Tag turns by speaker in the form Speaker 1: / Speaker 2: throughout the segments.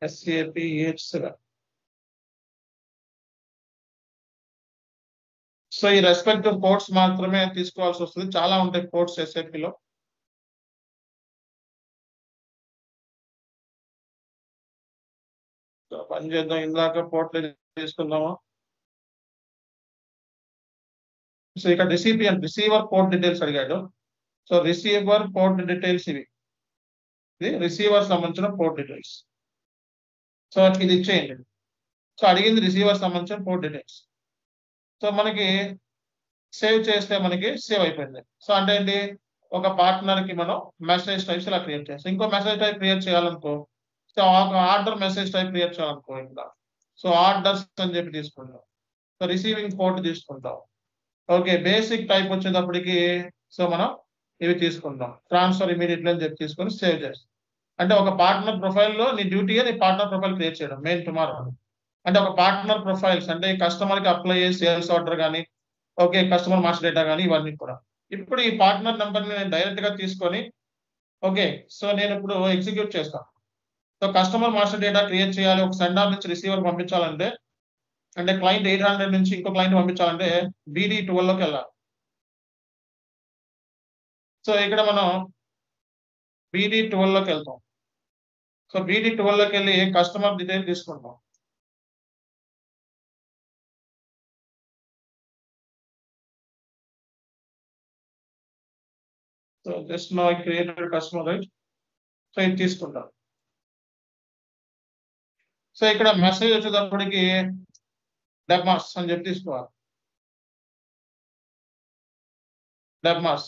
Speaker 1: SAPH7. So ఈ respective codes మాత్రమే తీసుకోవాల్సి వస్తుంది. చాలా ఉంటాయి కోడ్స్ SAPలో. సో పని చేద్దాం. ఇందాక పోర్ట్ తీసుకుందాము. సో ఇక్కడ రిసీవర్ పోర్ట్ డీటెయిల్స్ అడిగాడు. సో రిసీవర్ పోర్ట్ డీటెయిల్స్ ఇవి. ఇది రిసీవర్ సంబంధించిన పోర్ట్ డీటెయిల్స్. సో ఇది ఇచ్చేయండి. సో అడిగింది రిసీవర్ సంబంధించిన పోర్ట్ డీటెయిల్స్. సో మనకి సేవ్ చేస్తే మనకి సేవ్ అయిపోయింది. సో అంటే ఏంటి, ఒక పార్ట్నర్ కి మనం మెసేజ్ టైప్స్ ఇలా క్రియేట్ చేస్తాం. ఇంకో మెసేజ్ టైప్ క్రియేట్ చేయాలనుకో, so order message type create చేయాలనుకో ఇంకా, సో ఆర్డర్స్ అని చెప్పి తీసుకుంటాం. సో రిసీవింగ్ పోర్ట్ తీసుకుంటాం. ఓకే, బేసిక్ టైప్ వచ్చేటప్పటికి సో మనం ఇవి తీసుకుంటాం. ట్రాన్స్ఫర్ ఇమీడియట్లీ అని చెప్పి తీసుకొని సేవ్ చేస్తాం. అంటే ఒక పార్ట్నర్ ప్రొఫైల్లో నీ డ్యూటీగా నీ పార్ట్నర్ ప్రొఫైల్ క్రియేట్ చేయడం మెయిన్ టుమారో. అంటే ఒక పార్ట్నర్ ప్రొఫైల్స్ అంటే కస్టమర్ కి అప్లై చేసి సేల్స్ ఆర్డర్ కానీ, ఓకే కస్టమర్ మాస్టర్ డేటా కానీ ఇవన్నీ కూడా. ఇప్పుడు ఈ పార్ట్నర్ నెంబర్ని నేను డైరెక్ట్ గా తీసుకొని ఓకే సో నేను ఇప్పుడు ఎగ్జిక్యూట్ చేస్తాను. So customer master data create చేయాలి, ఒక సెండర్ నుంచి రిసీవర్ పంపించాలంటే, అంటే క్లయింట్ 800 నుంచి ఇంకో క్లయింట్ పంపించాలంటే BD12లోకి వెళ్ళాలి. సో ఇక్కడ మనం BD12లోకి వెళ్తాం. సో BD12లోకి వెళ్ళి కస్టమర్ డీటెయిల్ తీసుకుంటాం. So just now I created customer right. So ఇది తీసుకుంటాం. సో ఇక్కడ మెసేజ్ వచ్చేటప్పటికి డెబ్మాస్ అని చెప్పి తీసుకోవాలి. డెబ్మాస్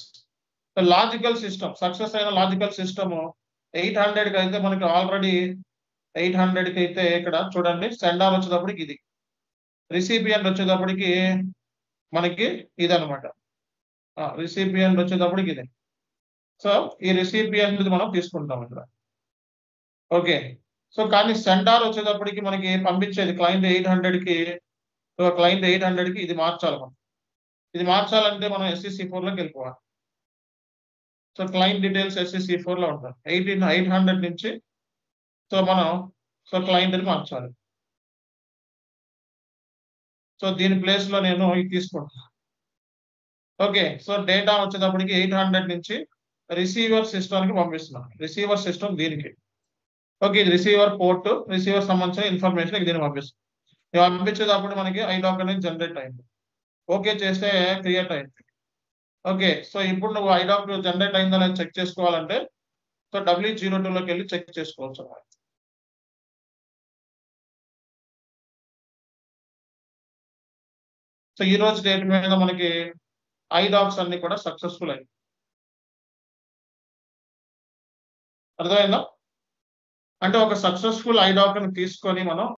Speaker 1: లాజికల్ సిస్టమ్ సక్సెస్ అయిన లాజికల్ సిస్టమ్ 800కి అయితే మనకి ఆల్రెడీ 800కి అయితే ఇక్కడ చూడండి సెండార్ వచ్చేటప్పటికి ఇది, రిసిపియంట్ వచ్చేటప్పటికి మనకి ఇది అనమాట. రిసిపియంట్ వచ్చేటప్పటికి ఇది. సో ఈ రిసిపియంట్ మనం తీసుకుంటాం ఇక్కడ. ఓకే, సో కానీ సెండార్ వచ్చేటప్పటికి మనకి పంపించేది క్లయింట్ 800కి. సో క్లయింట్ 800కి ఇది మార్చాలి మనం. ఇది మార్చాలంటే మనం SEC4లోకి వెళ్ళిపోవాలి. సో క్లయింట్ డీటెయిల్స్ SEC4లో ఉంటాయి. 800 నుంచి సో మనం సో క్లయింట్ అని మార్చాలి. సో దీని ప్లేస్ లో నేను ఇది తీసుకుంటాను. ఓకే, సో డేటా వచ్చేటప్పటికి 800 నుంచి రిసీవర్ సిస్టమ్కి పంపిస్తున్నాను. రిసీవర్ సిస్టమ్ దీనికి. ఓకే, ఇది రిసీవర్ పోర్ట్, రిసీవర్ సంబంధించిన ఇన్ఫర్మేషన్ దీన్ని పంపిస్తుంది. ఇది పంపించేటప్పుడు మనకి ఐడాక్ అనేది జనరేట్ అయింది. ఓకే చేస్తే క్రియేట్ అయింది. ఓకే, సో ఇప్పుడు నువ్వు ఐడాక్ జనరేట్ అయిందని చెక్ చేసుకోవాలంటే సో W02లోకి వెళ్ళి చెక్ చేసుకోవచ్చు. సో ఈ రోజు డేట్ మీద మనకి ఐడాక్స్ అన్ని కూడా సక్సెస్ఫుల్ అయ్యాయి. అర్థమైందా? అంటే ఒక సక్సెస్ఫుల్ ఐడాక్ ని తీసుకొని మనం